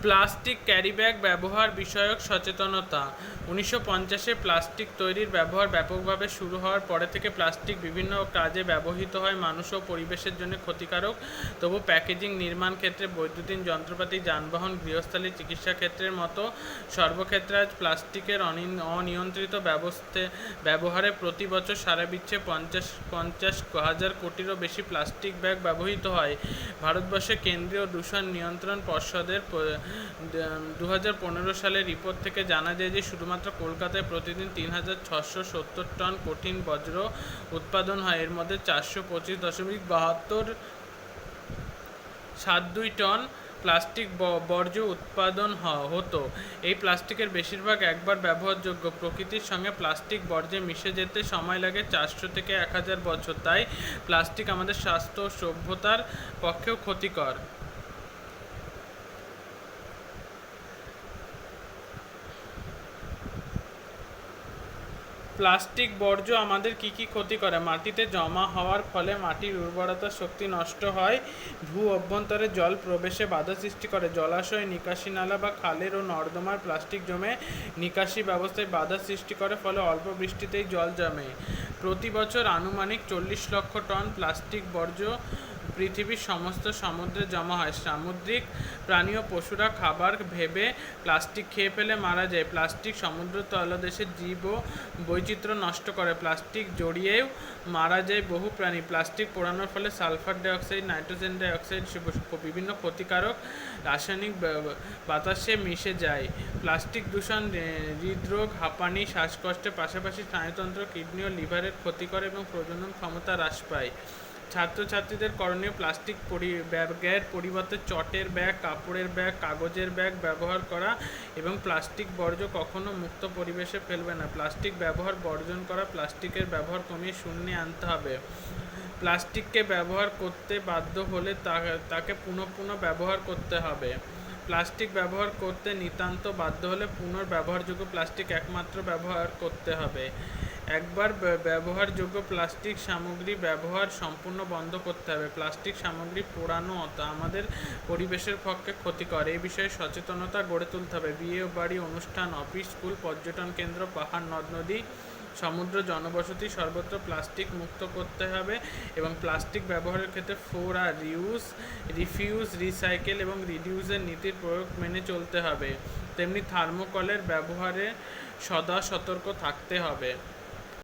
Plastic carry bag ব্যবহার বিষয়ক সচেতনতা। 1950-এ প্লাস্টিক তৈরির ব্যবহার ব্যাপকভাবে শুরু হওয়ার পরে থেকে প্লাস্টিক বিভিন্ন কাজে ব্যবহৃত হয়। মানুষ ও পরিবেশের জন্য ক্ষতিকারক, তবু প্যাকেজিং, নির্মাণ ক্ষেত্রে, বৈদ্যুতিন যন্ত্রপাতি, যানবাহন, গৃহস্থালী, চিকিৎসা ক্ষেত্রের মতো সর্বক্ষেত্রে আজ প্লাস্টিকের অনিয়ন্ত্রিত ব্যবহারে প্রতি বছর সারা বিশ্বে 50,000 কোটিরও বেশি প্লাস্টিক ব্যাগ ব্যবহৃত হয়। ভারতবর্ষে কেন্দ্রীয় দূষণ নিয়ন্ত্রণ পর্ষদের 2015 সালের রিপোর্ট থেকে জানা যায় যে শুধুমাত্র কলকাতায় প্রতিদিন 3,670 টন কঠিন বজ্র উৎপাদন হয়। এর মধ্যে 425.72 টন প্লাস্টিক বর্জ্য উৎপাদন হতো। এই প্লাস্টিকের বেশিরভাগ একবার ব্যবহারযোগ্য। প্রকৃতির সঙ্গে প্লাস্টিক বর্জ্যে মিশে যেতে সময় লাগে 400 থেকে 1000 বছর। তাই প্লাস্টিক আমাদের স্বাস্থ্য ও সভ্যতার পক্ষেও ক্ষতিকর। প্লাস্টিক বর্জ্য আমাদের কি কি ক্ষতি করে? মাটিতে জমা হওয়ার ফলে মাটির উর্বরতা শক্তি নষ্ট হয়। ভূ অভ্যন্তরে জল প্রবেশে বাধা সৃষ্টি করে। জলাশয়, নিকাশি নালা বা খালের ও নর্দমার প্লাস্টিক জমে নিকাশি ব্যবস্থায় বাধা সৃষ্টি করে, ফলে অল্প বৃষ্টিতেই জল জমে। প্রতি বছর আনুমানিক 40 লক্ষ টন প্লাস্টিক বর্জ্য পৃথিবীর সমস্ত সমুদ্রে জমা হয়। সামুদ্রিক প্রাণী ও পশুরা খাবার ভেবে প্লাস্টিক খেয়ে ফেলে মারা যায়। প্লাস্টিক সমুদ্র তলদেশের জীব ও বৈচিত্র্য নষ্ট করে। প্লাস্টিক জড়িয়েও মারা যায় বহু প্রাণী। প্লাস্টিক পোড়ানোর ফলে সালফার ডাইঅক্সাইড, নাইট্রোজেন ডাইঅক্সাইড, বিভিন্ন ক্ষতিকারক রাসায়নিক বাতাসে মিশে যায়। প্লাস্টিক দূষণ হৃদরোগ, হাঁপানি, শ্বাসকষ্টের পাশাপাশি স্নায়ুতন্ত্র, কিডনি ও লিভারের ক্ষতি করে এবং প্রজনন ক্ষমতা হ্রাস পায়। ছাত্রছাত্রীদের করণীয় প্লাস্টিক ব্যাগের পরিবর্তে চটের ব্যাগ, কাপড়ের ব্যাগ, কাগজের ব্যাগ ব্যবহার করা এবং প্লাস্টিক বর্জ্য কখনো মুক্ত পরিবেশে ফেলবে না। প্লাস্টিক ব্যবহার বর্জন করা, প্লাস্টিকের ব্যবহার কমিয়ে শূন্যে আনতে হবে। প্লাস্টিককে ব্যবহার করতে বাধ্য হলে তাকে পুনঃ ব্যবহার করতে হবে। প্লাস্টিক ব্যবহার করতে নিতান্ত বাধ্য হলে পুনর্ব্যবহারযোগ্য প্লাস্টিক একমাত্র ব্যবহার করতে হবে। একবার ব্যবহারযোগ্য প্লাস্টিক সামগ্রী ব্যবহার সম্পূর্ণ বন্ধ করতে হবে। প্লাস্টিক সামগ্রী পোড়ানো আমাদের পরিবেশের পক্ষে ক্ষতিকর। এই বিষয়ে সচেতনতা গড়ে তুলতে হবে। বিয়ে বাড়ি, অনুষ্ঠান, অফিস, স্কুল, পর্যটন কেন্দ্র, পাহাড়, নদ নদী, সমুদ্র, জনবসতি সর্বত্র প্লাস্টিক মুক্ত করতে হবে এবং প্লাস্টিক ব্যবহারের ক্ষেত্রে 4R রিউজ, রিফিউজ, রিসাইকেল এবং রিডিউসের নীতির প্রয়োগ মেনে চলতে হবে। তেমনি থার্মোকলের ব্যবহারে সদা সতর্ক থাকতে হবে।